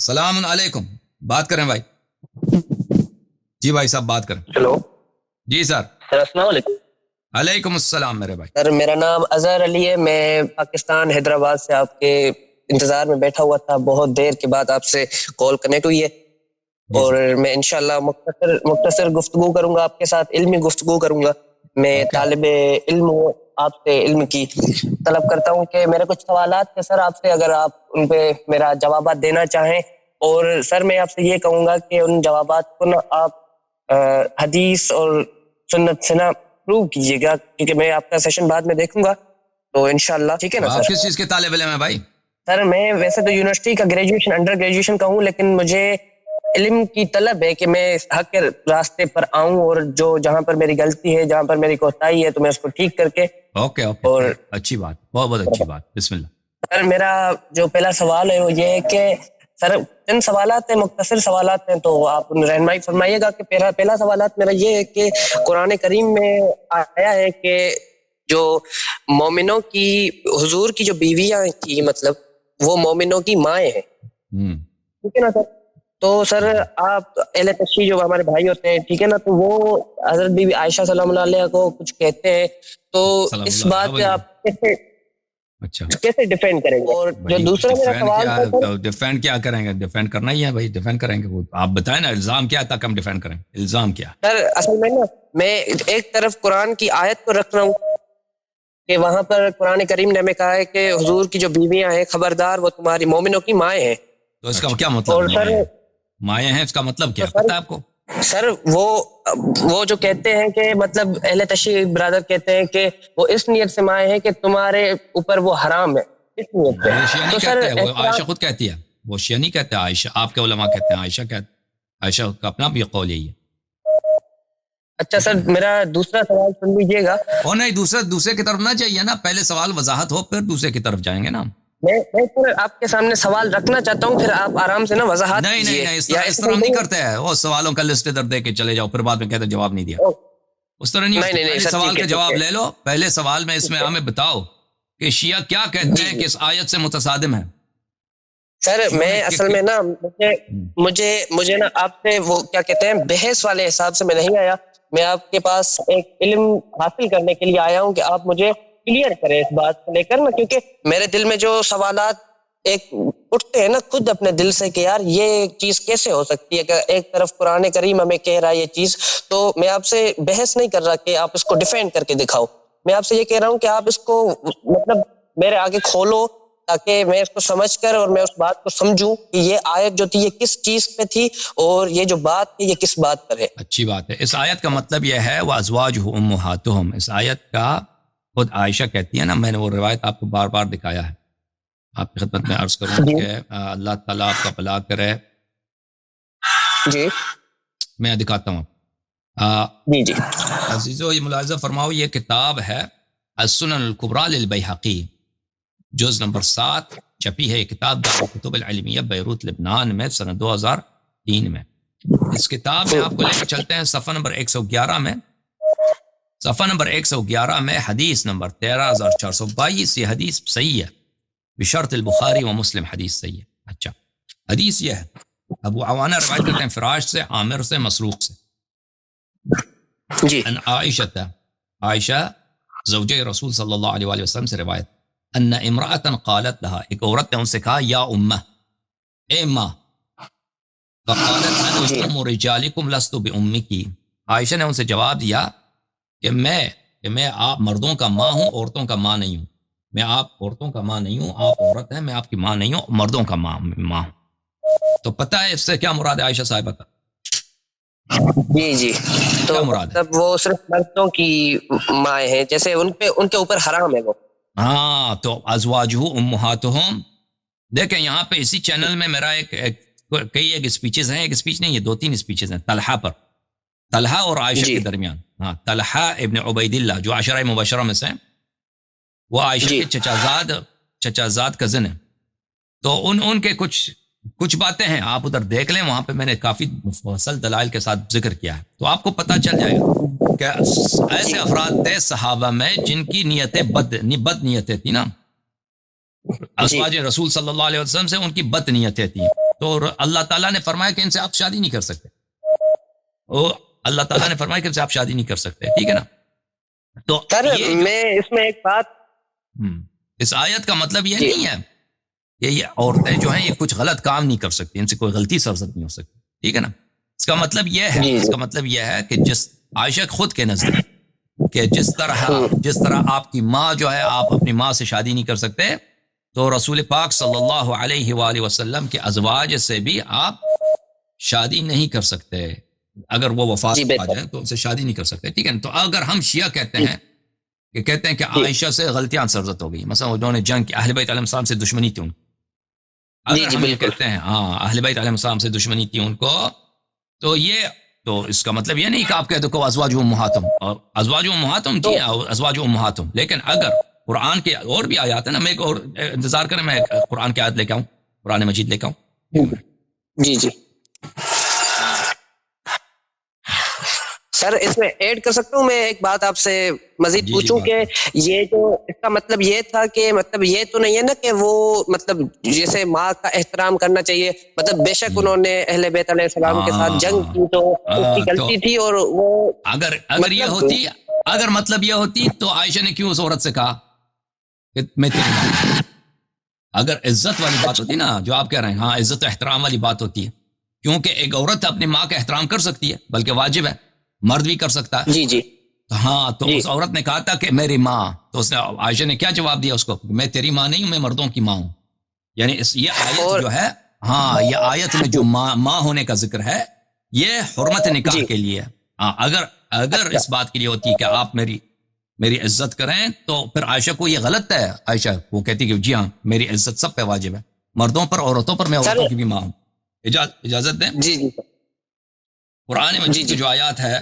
السلام علیکم. بات کریں بھائی. جی بھائی صاحب بات کریں. ہیلو جی سر. سر السلام علیکم. علیکم السلام میرے بھائی. سر میرا نام اظہر علی ہے. میں پاکستان حیدرآباد سے آپ کے انتظار میں بیٹھا ہوا تھا. بہت دیر کے بعد آپ سے کال کنیکٹ ہوئی ہے اور میں انشاءاللہ مختصر گفتگو کروں گا آپ کے ساتھ. علمی گفتگو کروں گا. میں طالب علم ہوں. آپ سے علم کی طلب کرتا ہوں کہ میرے کچھ سوالات تھے سر آپ سے, اگر آپ ان پہ میرا جوابات دینا چاہیں. اور سر میں آپ سے یہ کہوں گا کہ ان جوابات کو نا آپ حدیث اور سنت سے نا پروو کیجیے گا, کیونکہ میں آپ کا سیشن بعد میں دیکھوں گا تو انشاءاللہ. ٹھیک ہے نا سر؟ آپ کس چیز کے طالب علم ہیں بھائی؟ سر میں ویسے تو یونیورسٹی کا گریجویشن انڈر گریجویشن کا ہوں, لیکن مجھے علم کی طلب ہے کہ میں حق کے راستے پر آؤں اور جو جہاں پر میری غلطی ہے, جہاں پر میری کوتاہی ہے, تو میں اس کو ٹھیک کر کے. اوکے اور اچھی بات, بہت بہت اچھی بات. بسم اللہ. سر میرا جو پہلا سوال ہے وہ یہ ہے کہ سر چند سوالات ہیں, مختصر سوالات ہیں, تو آپ رہنمائی فرمائیے گا. کہ پہلا سوالات میرا یہ ہے کہ قرآن کریم میں آیا ہے کہ جو مومنوں کی حضور کی جو بیویاں تھی, مطلب وہ مومنوں کی مائیں ہیں. ٹھیک ہے نا سر؟ تو سر آپ اہل تشیع جو ہمارے بھائی ہوتے ہیں, ٹھیک ہے نا, تو وہ حضرت بی بی عائشہ سلام اللہ علیہ کو کچھ کہتے ہیں, تو اس بات سے آپ کیسے ڈیفینڈ کریں گے؟ اور جو دوسرا میرا سوال تھا, ڈیفینڈ کیا کریں گے؟ ڈیفینڈ کرنا ہی ہے بھائی, ڈیفینڈ کریں گے. وہ آپ بتائیں نا, الزام کیا تک ہم ڈیفینڈ کریں. الزام کیا سر اصل میں نا میں ایک طرف قرآن کی آیت کو رکھ رہا ہوں کہ وہاں پر قرآن کریم نے ہمیں کہا ہے کہ حضور کی جو بیویاں ہیں خبردار وہ تمہاری مومنوں کی مائیں ہیں. تو اس کا کیا مطلب؟ اور سر مائیں ہیں, اس کا مطلب کیا پتہ ہے آپ کو؟ سر وہ جو کہتے ہیں کہ مطلب اہل تشیع برادر کہتے ہیں کہ وہ اس نیت سے مائیں ہیں کہ تمہارے اوپر وہ حرام ہے, اس نیت سے. تو سر وہ عائشہ خود کہتی ہے, وہ شیعہ نہیں کہتے. عائشہ, آپ کے علماء کہتے ہیں عائشہ کہتے, عائشہ کا اپنا بھی قول یہی ہے. اچھا سر میرا دوسرا سوال سن لیجیے گا. اور نہیں, دوسرے کی طرف نہ چاہیے نا, پہلے سوال وضاحت ہو پھر دوسرے کی طرف جائیں گے نا. میں سر آپ کے سامنے سوال رکھنا چاہتا ہوں, پھر آپ آرام سے نا وضاحت نہیں, اس طرح نہیں کرتے ہیں. وہ سوالوں کا لسٹ ادھر دے کے چلے جاؤ, پھر بعد میں کہتے جواب نہیں دیا. اس طرح نہیں. پہلے سوال کا جواب لے لو. پہلے سوال میں اس میں ہمیں بتاؤ کہ شیعہ کیا کہتے ہیں کہ اس آیت سے متصادم ہے. سر میں اصل میں نا مجھے نا آپ سے وہ کیا کہتے ہیں بحث والے حساب سے میں نہیں آیا. میں آپ کے پاس ایک علم حاصل کرنے کے لیے آیا ہوں کہ آپ مجھے کلیئر کریں اس بات کو لے کر نا, کیونکہ میرے دل میں جو سوالات ایک اٹھتے ہیں نا خود اپنے دل سے کہ یار یہ چیز کیسے ہو سکتی ہے, کہ ایک طرف قرآن کریم ہمیں کہہ رہا ہے یہ چیز, تو میں آپ سے بحث نہیں کر رہا کہ آپ اس کو ڈیفینڈ کر کے دکھاؤ. میں آپ سے یہ کہہ رہا ہوں کہ آپ اس کو مطلب میرے آگے کھولو تاکہ میں اس کو سمجھ کر اور میں اس بات کو سمجھوں کہ یہ آیت جو تھی یہ کس چیز پہ تھی اور یہ جو بات تھی یہ کس بات پر ہے. اچھی بات ہے. اس آیت کا مطلب یہ ہے وَأَزْوَاجُهُ أُمُّهَاتُهُمْ. اس آیت کا خود عائشہ کہتی ہے نا, میں نے وہ روایت آپ کو بار بار دکھایا ہے. آپ کی خدمت میں عرض کروں کہ اللہ تعالیٰ آپ کا بھلا کرے. جی میں دکھاتا ہوں. جی عزیزو یہ ملاحظہ فرماؤ, یہ کتاب ہے السنن الکبریٰ للبیہقی, جز نمبر 7 چھپی ہے. یہ کتاب دار الکتب العلمیہ بیروت لبنان میں سنہ 2003 میں. اس کتاب میں آپ کو لے کے چلتے ہیں صفحہ نمبر 111 میں. صفحہ نمبر 111 میں حدیث نمبر 13422. یہ حدیث صحیح ہے بشرط البخاری و مسلم, حدیث صحیح ہے. اچھا حدیث یہ ہے, ابو عوانہ روایت کرتے ہیں فراش سے, عامر سے, مسروق سے. جی ان عائشہ زوجہ رسول صلی اللہ علیہ وآلہ وسلم سے روایت, ان امرأة قالت لها, ایک عورت نے ان سے کہا یا امہ, اے ماں. فقالت انا ام رجالکم لست بامکی. عائشہ نے ان سے جواب دیا کہ میں آپ مردوں کا ماں ہوں, عورتوں کا ماں نہیں ہوں. میں آپ عورتوں کا ماں نہیں ہوں, آپ عورت ہیں, میں آپ کی ماں نہیں ہوں, مردوں کا ماں ہوں. تو پتہ ہے اس سے کیا مراد ہے عائشہ صاحبہ کا؟ جی تو مطلب وہ صرف مردوں کی مائیں ہیں, جیسے ان کے اوپر حرام ہے وہ. ہاں, تو ازواجہ امہاتہم. دیکھیں یہاں پہ اسی چینل میں میرا ایک اسپیچز ہیں, ایک اسپیچ نہیں, یہ 2-3 اسپیچز ہیں طلحہ پر, طلحہ اور عائشہ کے درمیان. ہاں, طلحہ ابن عبید اللہ جو عشرہ مبشرہ میں سے, وہ عائشہ کے چچا زاد کزن ہیں. تو ان کے کچھ باتیں ہیں, آپ ادھر دیکھ لیں, وہاں پہ میں نے کافی مفصل دلائل کے ساتھ ذکر کیا ہے, تو آپ کو پتہ چل جائے گا کہ ایسے افراد تھے صحابہ میں جن کی نیتیں بد نیتیں تھیں نا. ازواج رسول صلی اللہ علیہ وسلم سے ان کی بد نیتیں تھیں. تو اللہ تعالیٰ نے فرمایا کہ ان سے آپ شادی نہیں کر سکتے. اللہ تعالیٰ نے فرمایا کہ ان سے آپ شادی نہیں کر سکتے. ٹھیک ہے نا. تو سر میں اس میں ایک بات, اس آیت کا مطلب یہ نہیں ہے کہ یہ عورتیں جو ہیں یہ کچھ غلط کام نہیں کر سکتی, ان سے کوئی غلطی سرزد نہیں ہو سکتی. ٹھیک ہے نا. اس کا مطلب یہ ہے کہ جس عائشہ خود کے نزدیک کہ جس طرح آپ کی ماں جو ہے, آپ اپنی ماں سے شادی نہیں کر سکتے, تو رسول پاک صلی اللہ علیہ وآلہ وسلم کے ازواج سے بھی آپ شادی نہیں کر سکتے. اگر وہ وفات پا جائیں تو ان سے شادی نہیں کر سکتے. ٹھیک ہے. تو اگر ہم شیعہ کہتے ہیں کہ عائشہ سے غلطیاں سرزد ہو گئی, مثلا انہوں نے جنگ کی, اہل بیت علیہ السلام سے دشمنی تھی ان کو, اگر ہم یہ کہتے ہیں اہل بیت علیہ السلام سے دشمنی تھی ان کو, تو اس کا مطلب یہ نہیں کہ آپ کہہ دو کہ ازواج امہاتہم, اور ازواج امہاتہم جی ازواج امہاتہم, لیکن اگر قرآن کے اور بھی آیات ہیں نا, میں ایک اور انتظار کریں, میں قرآن کی آیت لے کے آؤں, قرآن مجید لے کے آؤں. جی سر اس میں ایڈ کر سکتا ہوں میں ایک بات آپ سے مزید پوچھوں کہ یہ جو اس کا مطلب یہ تھا کہ مطلب یہ تو نہیں ہے نا کہ وہ مطلب جیسے ماں کا احترام کرنا چاہیے, مطلب بے شک انہوں نے اہل بیت علیہ السلام کے ساتھ جنگ کی تو اس کی غلطی تھی, اور وہ اگر یہ ہوتی, اگر مطلب یہ ہوتی تو عائشہ نے کیوں اس عورت سے کہا کہ میں تیری ماں, اگر عزت والی بات ہوتی نا جو آپ کہہ رہے ہیں, ہاں عزت و احترام والی بات ہوتی ہے, کیونکہ ایک عورت اپنی ماں کا احترام کر سکتی ہے, بلکہ واجب ہے, مرد بھی کر سکتا ہے. جی ہاں, تو اس عورت نے کہا تھا کہ میری ماں, تو اس نے عائشہ نے کیا جواب دیا اس کو, میں تیری ماں نہیں ہوں, میں مردوں کی ماں ہوں. یعنی یہ آیت جو ہے, ہاں یہ آیت میں جو ماں ہونے کا ذکر ہے یہ حرمت نکاح کے لیے. ہاں اگر اس بات کے لیے ہوتی کہ آپ میری عزت کریں, تو پھر عائشہ کو یہ غلط ہے. عائشہ وہ کہتی کہ جی ہاں میری عزت سب پہ واجب ہے, مردوں پر, عورتوں پر, میں عورتوں کی بھی ماں ہوں. اجازت دیں. جی قرآن مجید کی جو آیات ہے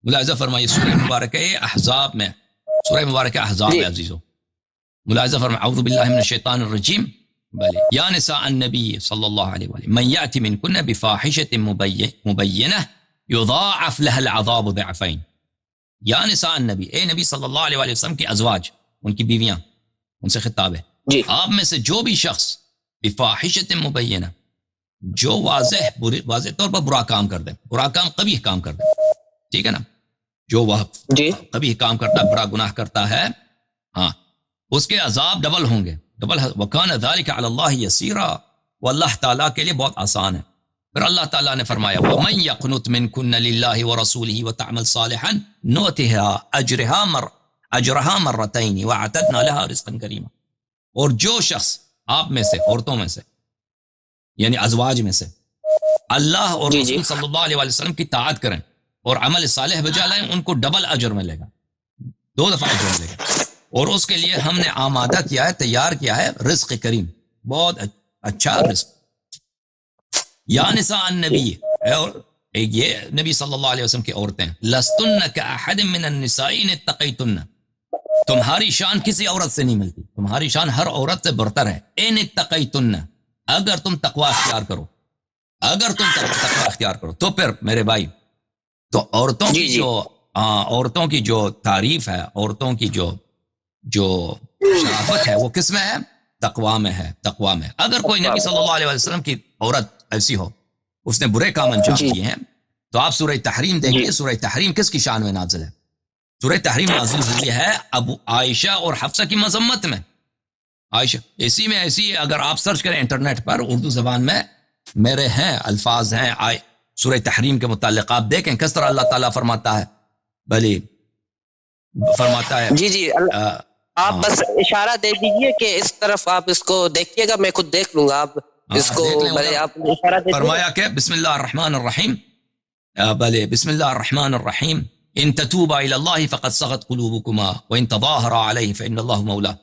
ملاحظہ فرمائیے, سورہ مبارکہ احزاب میں, سورہ مبارکہ احزاب میں عزیزو, ملاحظہ فرمائیے, اعوذ باللہ من الشیطان الرجیم, بلے یا نساء النبی صلی اللہ علیہ وآلہ من یأتی منکن بفاحشۃ مبینہ یضاعف لها العذاب ضعفین. یا نساء النبی, اے نبی صلی اللہ علیہ وآلہ وسلم کے ازواج, ان کی بیویاں, ان سے خطاب ہے, آپ میں سے جو بھی شخص بفاحشۃ مبینہ, جو واضح طور پر برا کام کر دے, برا کام قبیح کام کر دے, ٹھیک ہے نا, جو وہ قبیح کام کرتا ہے, برا گناہ کرتا ہے, ہاں اس کے عذاب ڈبل ہوں گے, ڈبل. وکان ذلک علی اللہ یسیرا, وہ اللہ تعالیٰ کے لیے بہت آسان ہے. پھر اللہ تعالیٰ نے فرمایا ومن یقنت منکن للہ ورسولہ وتعمل صالحا نؤتها اجرها مرتین واعتدنا لها رزقا کریما. اور جو شخص آپ میں سے, عورتوں میں سے, یعنی ازواج میں سے, اللہ اور رسول صلی اللہ علیہ وسلم کی طاعت کریں اور عمل صالح بجا لائیں, ان کو ڈبل اجر ملے گا, 2 دفعہ اجر ملے گا. اور اس کے لیے ہم نے آمادہ کیا ہے, تیار کیا ہے رزق کریم, بہت اچھا رزق. یا نساء النبی, اور یہ نبی صلی اللہ علیہ وسلم کی عورتیں, لستن کاحد من النساء ان اتقیتن, تمہاری شان کسی عورت سے نہیں ملتی, تمہاری شان ہر عورت سے برتر ہے. ان اتقیتن, اگر تم تقوی اختیار کرو, اگر تم تقوی اختیار کرو, تو پھر میرے بھائی, تو عورتوں کی جو تعریف ہے, عورتوں کی جو شرافت ہے, وہ کس میں ہے؟ تقوی میں ہے, تقوی میں. اگر کوئی نبی صلی اللہ علیہ وسلم کی عورت ایسی ہو, اس نے برے کام انجام کیے ہیں, تو آپ سورہ تحریم دیکھیے, سورہ تحریم کس کی شان میں نازل ہے؟ سورہ تحریم نازل ہوئی ہے ابو عائشہ اور حفصہ کی مذمت میں. عائشہ ایسی اگر آپ سرچ کریں انٹرنیٹ پر, اردو زبان میں میرے ہیں الفاظ ہیں سورہ تحریم کے متعلق, آپ دیکھیں کس طرح اللہ تعالیٰ فرماتا ہے, بلی فرماتا ہے. جی آپ بس اشارہ دے دیجئے کہ اس طرف آپ اس کو دیکھیے گا, میں خود دیکھ لوں گا, آپ اس کو بھلے آپ اشارہ دے. فرمایا کہ بسم اللہ الرحمن الرحیم, بلے بسم اللہ الرحمن الرحیم, ان تتوبا الی اللہ فقد صغت قلوبکما وان تظاہرا علیہ فان اللہ مولا,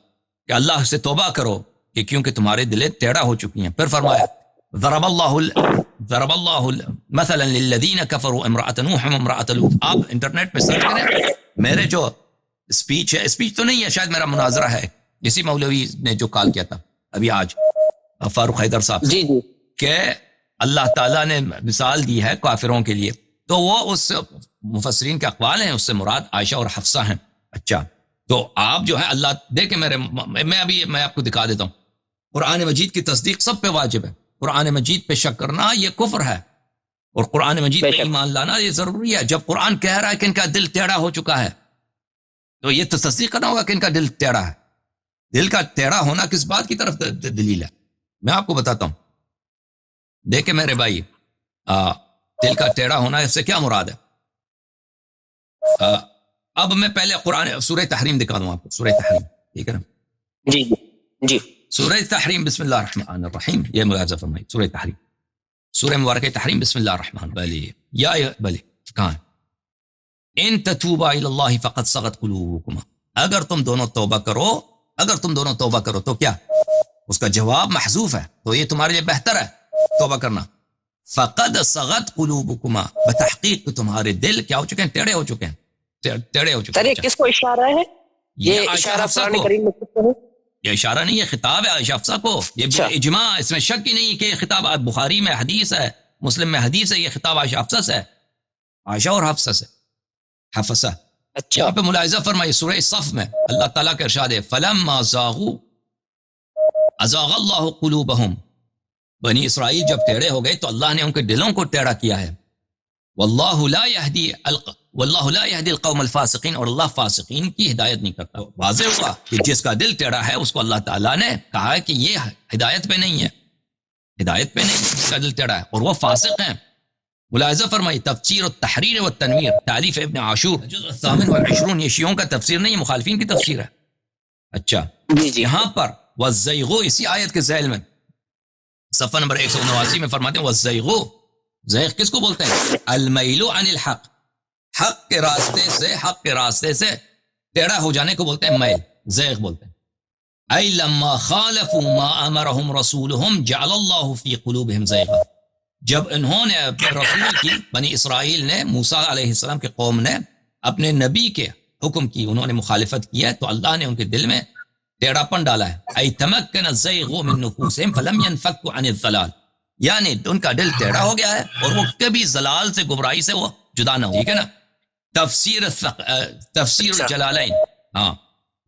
کہ اللہ سے توبہ کرو کہ کیونکہ تمہارے دلیں ٹیڑھا ہو چکی ہیں. پھر فرمایا ضرب اللہ مثلا للذین کفروا امرأۃ نوح وامرأۃ لوط. آپ انٹرنیٹ پہ سرچ کریں, میرے جو اسپیچ ہے, اسپیچ تو نہیں ہے شاید, میرا مناظرہ ہے اسی مولوی نے جو کال کیا تھا ابھی آج, فاروق حیدر صاحب, کہ اللہ تعالیٰ نے مثال دی ہے کافروں کے لیے, تو وہ اس مفسرین کے اقوال ہیں, اس سے مراد عائشہ اور حفصہ ہیں. اچھا, تو آپ جو ہے اللہ دیکھیں, میں آپ کو دکھا دیتا ہوں, قرآن مجید کی تصدیق سب پہ واجب ہے, قرآن مجید پہ شک کرنا یہ کفر ہے، اور قرآن مجید پہ ایمان لانا یہ ضروری ہے. جب قرآن کہہ رہا ہے کہ ان کا دل ٹیڑھا ہو چکا ہے تو یہ تو تصدیق کرنا ہوگا کہ ان کا دل ٹیڑھا ہے. دل کا ٹیڑھا ہونا کس بات کی طرف دلیل ہے؟ میں آپ کو بتاتا ہوں. دیکھیں میرے بھائی، دل کا ٹیڑھا ہونا اس سے کیا مراد ہے؟ اب میں پہلے قرآن سورہ تحریم دکھا دوں آپ کو. سورہ تحریم، ٹھیک ہے نا؟ جی جی. سورہ تحریم بسم اللہ الرحمن الرحیم، یہ ملاحظہ فرمائی. سورہ تحریم، سورہ مبارکہ تحریم، بسم اللہ الرحمن. بلے کہاں ہے؟ ان تتوبا الی اللہ فقد صغت قلوبکما، اگر تم دونوں توبہ کرو تو کیا؟ اس کا جواب محذوف ہے، تو یہ تمہارے لیے بہتر ہے توبہ کرنا. فقد صغت قلوبکما، بتحقیق تمہارے دل کیا ہو چکے ہیں؟ ٹیڑھے ہو چکے ہیں. سر یہ کس کو اشارہ ہے؟ یہ اشارہ قرآن کریم میں کس کو ہے؟ یہ اشارہ نہیں، یہ خطاب ہے عائشہ حفصہ کو. یہ اجماع، اس میں شک ہی نہیں کہ یہ خطاب بخاری میں حدیث ہے، مسلم میں حدیث ہے. یہ خطاب عائشہ حفصہ سے ہے، عائشہ اور حفصہ سے. حفصہ یہاں پہ ملاحظہ فرمائیے سورہ صف میں اللہ تعالیٰ کا ارشاد ہے فلما زاغوا ازاغ اللہ قلوبہم. بنی اسرائیل جب ٹیڑھے ہو گئے تو اللہ نے ان کے دلوں کو ٹیڑھا کیا ہے. واللہ لا یہدی القوم الفاسقین، اور اللہ فاسقین کی ہدایت نہیں کرتا. واضح ہوا کہ جس کا دل ٹیڑھا ہے اس کو اللہ تعالیٰ نے کہا ہے کہ یہ ہدایت پہ نہیں ہے، ہدایت پہ نہیں، جس کا دل ٹیڑھا ہے اور وہ فاسق ہیں. ملاحظہ فرمائی تفسیر التحریر والتنویر، تالیف ابن عاشور، جزء 28، یہ شیعوں کا تفسیر نہیں، یہ مخالفین کی تفسیر ہے. اچھا جی. یہاں پر والزیغو، اسی آیت کے ذیل میں صفحہ نمبر 189 میں فرماتے ہیں والزیغو، زیغ کس کو بولتے ہیں؟ المیل عن الحق، حق کے راستے سے ٹیڑھا ہو جانے کو بولتے ہیں میل، زیغ بولتے ہیں. ای لما خالفوا ما امرهم رسولهم جعل اللہ فی قلوبہم زیغا، جب انہوں نے اپنے رسول کی، بنی اسرائیل نے، موسیٰ علیہ السلام کے قوم نے اپنے نبی کے حکم کی، انہوں نے مخالفت کی ہے تو اللہ نے ان کے دل میں ٹیڑھا پن ڈالا ہے. ای تمکن الزیغ من نفوسہم فلم ينفکوا عن الضلال، یعنی ان کا دل ٹیڑھا ہو گیا ہے اور وہ کبھی ضلال سے، گمراہی سے وہ جدا نہ ہو. ٹھیک ہے نا؟ تفسیر جلالین، ہاں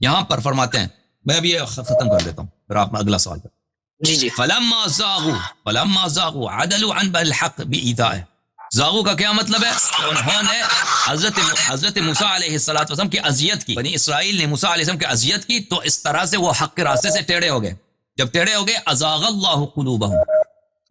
یہاں پر فرماتے ہیں، میں ابھی ختم کر دیتا ہوں پھر آپ اگلا سوال کریں. جی. فلما زاغوا عدلوا عن الحق بإيذائه. زاغو کا کیا مطلب ہے؟ انہوں نے حضرت موسیٰ علیہ السلام کی اذیت کی. بنی اسرائیل نے موسیٰ علیہ السلام کی اذیت کی تو اس طرح سے وہ حق کے راستے سے ٹیڑھے ہو گئے. جب ٹیڑھے ہو گئے ازاغ اللہ قلوبہم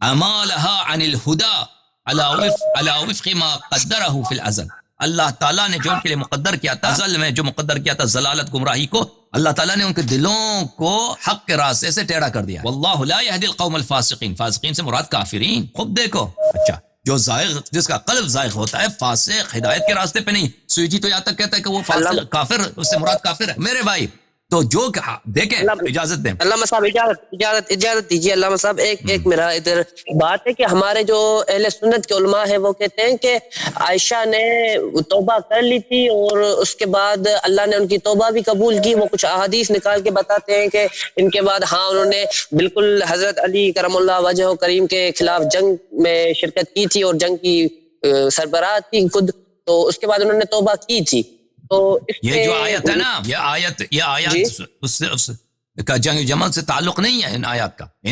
امالها عن الهدى على وفق ما قدرہ فی الازل. اللہ تعالیٰ نے جو ان کے لیے مقدر کیا تھا، ازل میں جو مقدر کیا تھا ضلالت، گمراہی کو، اللہ تعالیٰ نے ان کے دلوں کو حق کے راستے سے ٹیڑھا کر دیا. واللہ لا یہدی القوم الفاسقین، فاسقین سے مراد کافرین. خود دیکھو، اچھا جو زائغ، جس کا قلب زائغ ہوتا ہے، فاسق ہدایت کے راستے پہ نہیں. سویجی تو یہاں تک کہتا ہے کہ وہ فاسق کافر، اس سے مراد کافر ہے. میرے بھائی تو جو دیکھیں، اجازت دیں علامہ صاحب، اجازت دیجیے. علامہ صاحب ایک میرا ادھر بات ہے کہ ہمارے جو اہل سنت کے علماء ہیں وہ کہتے ہیں کہ عائشہ نے توبہ کر لی تھی اور اس کے بعد اللہ نے ان کی توبہ بھی قبول کی. وہ کچھ احادیث نکال کے بتاتے ہیں کہ ان کے بعد انہوں نے بالکل حضرت علی کرم اللہ وجہہ کریم کے خلاف جنگ میں شرکت کی تھی اور جنگ کی سربراہ تھی خود، تو اس کے بعد انہوں نے توبہ کی تھی. تو یہ جو آیت ہے نا، یہ آیت اس کا جنگ جمل سے تعلق نہیں ہے. ان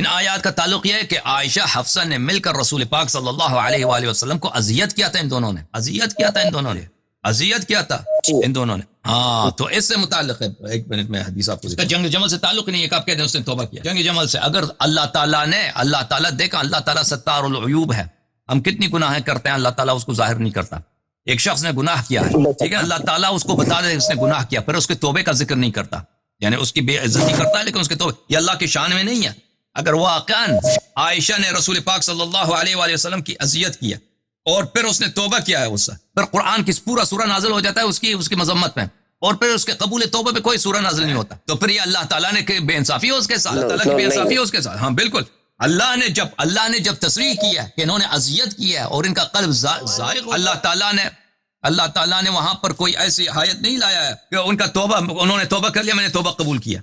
آیات کا تعلق یہ ہے کہ عائشہ حفصہ نے مل کر رسول پاک صلی اللہ علیہ وآلہ وسلم کو اذیت کیا تھا. ان دونوں نے اذیت کیا تھا ان دونوں نے. ہاں تو اس سے متعلق ہے. ایک منٹ میں حدیث آپ کو، اس کا جنگ جمل سے تعلق نہیں ہے کہ آپ کہتے ہیں اس نے توبہ کیا. جنگ جمل سے اگر اللہ تعالیٰ دیکھا، اللہ تعالیٰ ستار العیوب ہے. ہم کتنی گناہیں کرتے ہیں، اللہ تعالیٰ اس کو ظاہر نہیں کرتا. ایک شخص نے گناہ کیا ہے، ٹھیک ہے، اللہ تعالیٰ اس کو بتا دے اس نے گناہ کیا، پھر اس کے توبے کا ذکر نہیں کرتا، یعنی اس کی بے عزتی کرتا ہے لیکن اس کے توبے، یہ اللہ کی شان میں نہیں ہے. اگر واقعاً عائشہ نے رسول پاک صلی اللہ علیہ وآلہ وسلم کی اذیت کیا اور پھر اس نے توبہ کیا ہے، اس سے پھر قرآن کی پورا سورہ نازل ہو جاتا ہے اس کی مذمت میں، اور پھر اس کے قبول توبہ پہ کوئی سورہ نازل نہیں ہوتا، تو پھر یہ اللہ تعالیٰ نے بے انصافی ہے اس کے ساتھ، اللہ تعالیٰ کی بے انصافی ہے اس کے ساتھ. ہاں بالکل. اللہ نے جب تصریح کی ہے کہ انہوں نے اذیت کی ہے اور ان کا قلب زائغ، اللہ تعالیٰ نے وہاں پر کوئی ایسی آیت نہیں لایا ہے کہ ان کا توبہ، انہوں نے توبہ کر لیا، میں نے توبہ قبول کیا.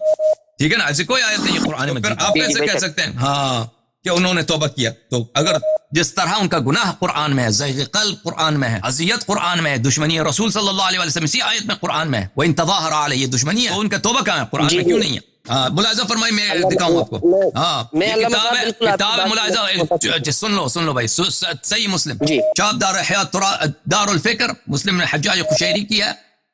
ٹھیک ہے نا، ایسی کوئی آیت نہیں ہے قرآن میں. پھر آپ کیسے کہہ سکتے ہیں ہاں کہ انہوں نے توبہ کیا؟ تو اگر جس طرح ان کا گناہ قرآن میں ہے، زیغ قلب قرآن میں ہے، اذیت قرآن میں ہے، دشمنی رسول صلی اللہ علیہ وسلم اسی آیت میں قرآن میں ہے، وہ ان تظاہر علیہ، یہ دشمنی ہے، تو ان کا توبہ کہاں ہے؟ قرآن میں کیوں نہیں ہے؟ ملاحظہ فرمائی, میں دکھاؤں آپ کو. ہاں یہ کتاب ہے ملاحظہ, سن لو بھائی, صحیح مسلم چاپ دار حیات دار الفکر, مسلم نے حجاج قشیری کی ہے,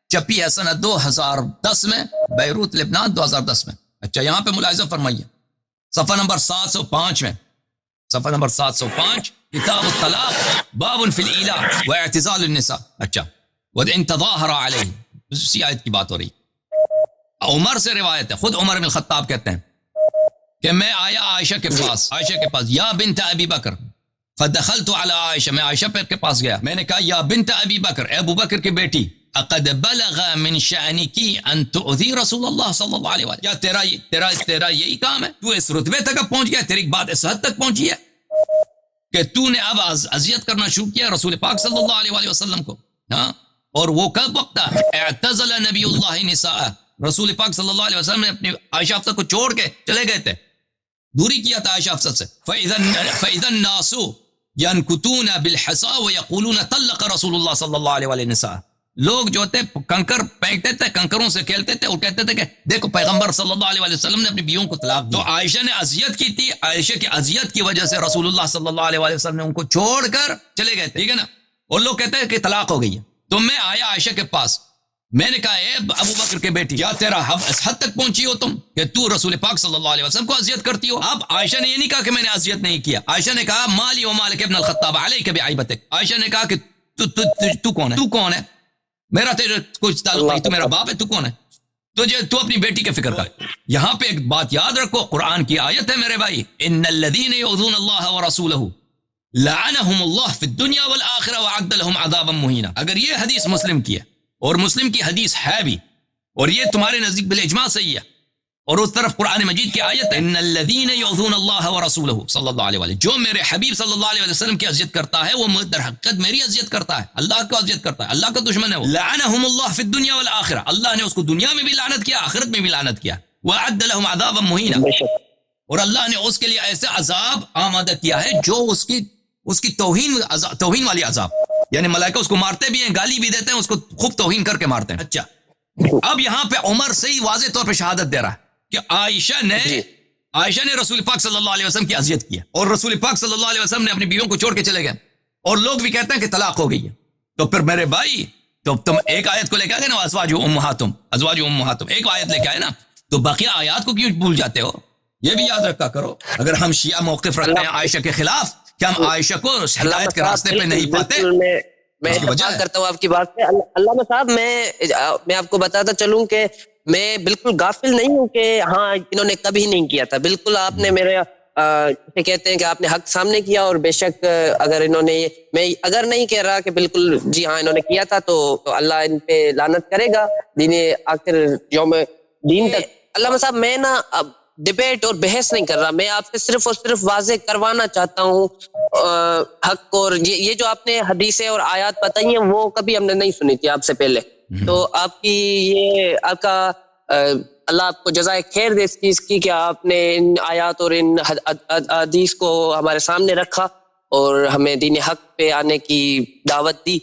چھپی ہے سنہ 2010 میں, بیروت لبنان 2010 میں. اچھا یہاں پہ ملاحظہ فرمائیے صفحہ نمبر 705 میں, صفحہ نمبر 705 کتاب الطلاق باب فی الإیلاء واعتزال النساء. اچھا وَإِن تَظَاهَرَ عَلَيْهِ, اسی آیت کی بات ہو رہی. عمر سے روایت ہے, خود عمر بن الخطاب کہتے ہیں کہ میں آیا عائشہ کے پاس, یا بنت ابی بکر, فدخلت علی عائشہ, میں عائشہ پر کے پاس گیا, میں نے کہا یا بنت ابی بکر, اے ابو بکر کی بیٹی, اقد بلغ من شأنکی ان تؤذی رسول اللہ صلی اللہ علیہ وسلم, کیا تیرا یہی کام ہے, تو اس رتبے تک اب پہنچ گیا, تیری بات اس حد تک پہنچی ہے کہ تو نے اب اذیت کرنا شروع کیا رسول پاک صلی اللہ علیہ وسلم کو. ہاں, اور وہ کب وقت تھا, اعتزل نبی اللہ نساء, رسول پاک صلی اللہ علیہ وسلم نے اپنی عائشہ حفصہ کو چھوڑ کے چلے گئے تھے, دوری کیا تھا عائشہ حفصہ سے. فَإِذَا النَّاسُ يَنْكُتُونَ بِالْحَصَىٰ وَيَقُولُونَ طَلَّقَ رسول اللہ صلی اللہ علیہ وسلم, لوگ جو تھے کنکر پھینکتے تھے, کنکروں سے کھیلتے تھے اور کہتے تھے کہ دیکھو پیغمبر صلی اللہ علیہ وسلم نے اپنی بیویوں کو طلاق دی. تو عائشہ نے اذیت کی تھی, عائشہ کی اذیت کی وجہ سے رسول اللہ صلی اللہ علیہ وسلم نے ان کو چھوڑ کر چلے گئے تھے, ٹھیک ہے نا, اور لوگ کہتے ہیں کہ طلاق ہو گئی ہے. تو میں آیا عائشہ کے پاس, میں نے کہا اے ابو بکر کے بیٹی, کیا تیرا اس حد تک پہنچی ہو تم کہ تو رسول پاک صلی اللہ علیہ وسلم کو اذیت کرتی ہو. اب عائشہ نے یہ نہیں کہا کہ میں نے اذیت نہیں کیا, عائشہ نے کہا مالی و مالک ابن الخطاب علیک بعیبتک, عائشہ نے کہا کہ تو کون ہے, میرا تیرے کچھ تعلق نہیں, تو میرا باپ ہے, تو کون ہے, تو اپنی بیٹی کے فکر کر. یہاں پہ ایک بات یاد رکھو, قرآن کی آیت ہے میرے بھائی, ان الذین یؤذون اللہ ورسولہ لعنہم اللہ فی الدنیا والآخرہ وعد لہم عذابا مہینا. اگر یہ حدیث مسلم کی ہے, اور مسلم کی حدیث ہے بھی, اور یہ تمہارے نزدیک بالاجماع صحیح ہے, اور اس طرف قرآن مجید کی آیت ہے ان الذین یؤذون اللہ ورسولہ صلی اللہ علیہ وسلم, جو میرے حبیب صلی اللہ علیہ وسلم کی اذیت کرتا ہے وہ در حقیقت میری اذیت کرتا ہے, اللہ کو اذیت کرتا ہے, اللہ کا دشمن ہے وہ. لعنہم اللہ فی الدنیا والآخرہ, اللہ نے اس کو دنیا میں بھی لعنت کیا, آخرت میں بھی لعنت کیا. وعد لہم عذابا مہینا, اور اللہ نے اس کے لیے ایسے عذاب آمادہ کیا ہے جو اس کی توہین والی عذاب, یعنی ملائکہ اس کو مارتے بھی ہیں, گالی بھی دیتے ہیں, اس کو خوب توہین کر کے مارتے ہیں. اچھا اب یہاں پہ عمر صحیح واضح طور پہ شہادت دے رہا ہے کہ عائشہ نے رسول پاک صلی اللہ علیہ وسلم کی اذیت کی ہے, اور رسول پاک صلی اللہ علیہ وسلم نے اپنی بیویوں کو چھوڑ کے چلے گئے, اور لوگ بھی کہتے ہیں کہ طلاق ہو گئی ہے. تو پھر میرے بھائی, تو تم ایک آیت کو لے کے آئے نا, ازواج امہاتم, ایک آیت لے کے آئے نا, تو باقی آیات کو کیوں بھول جاتے ہو, یہ بھی یاد رکھا کرو. اگر ہم شیعہ موقف رکھتے ہیں عائشہ کے خلاف, کیا ہم عائشہ کو ہدایت کے راستے پہ نہیں پاتے؟ میں اتفاق کرتا ہوں آپ کی بات سے. علامہ صاحب, میں آپ کو بتاتا چلوں کہ میں بالکل غافل نہیں ہوں کہ ہاں انہوں نے کبھی نہیں کیا تھا. بالکل آپ نے میرے کہتے ہیں کہ آپ نے حق سامنے کیا, اور بے شک اگر انہوں نے, میں اگر نہیں کہہ رہا کہ بالکل جی ہاں انہوں نے کیا تھا, تو اللہ ان پہ لعنت کرے گا دین آخر یوم دین تک. علامہ صاحب میں نا اب ڈبیٹ اور بحث نہیں کر رہا, میں آپ سے صرف اور صرف واضح کروانا چاہتا ہوں حق. اور یہ جو آپ نے حدیثیں اور آیات بتائی ہیں وہ کبھی ہم نے نہیں سنی تھی آپ سے پہلے, تو آپ کی یہ آپ کا اللہ آپ کو جزائے خیر دے اس چیز کی کہ آپ نے ان آیات اور ان حدیث کو ہمارے سامنے رکھا اور ہمیں دین حق پہ آنے کی دعوت دی.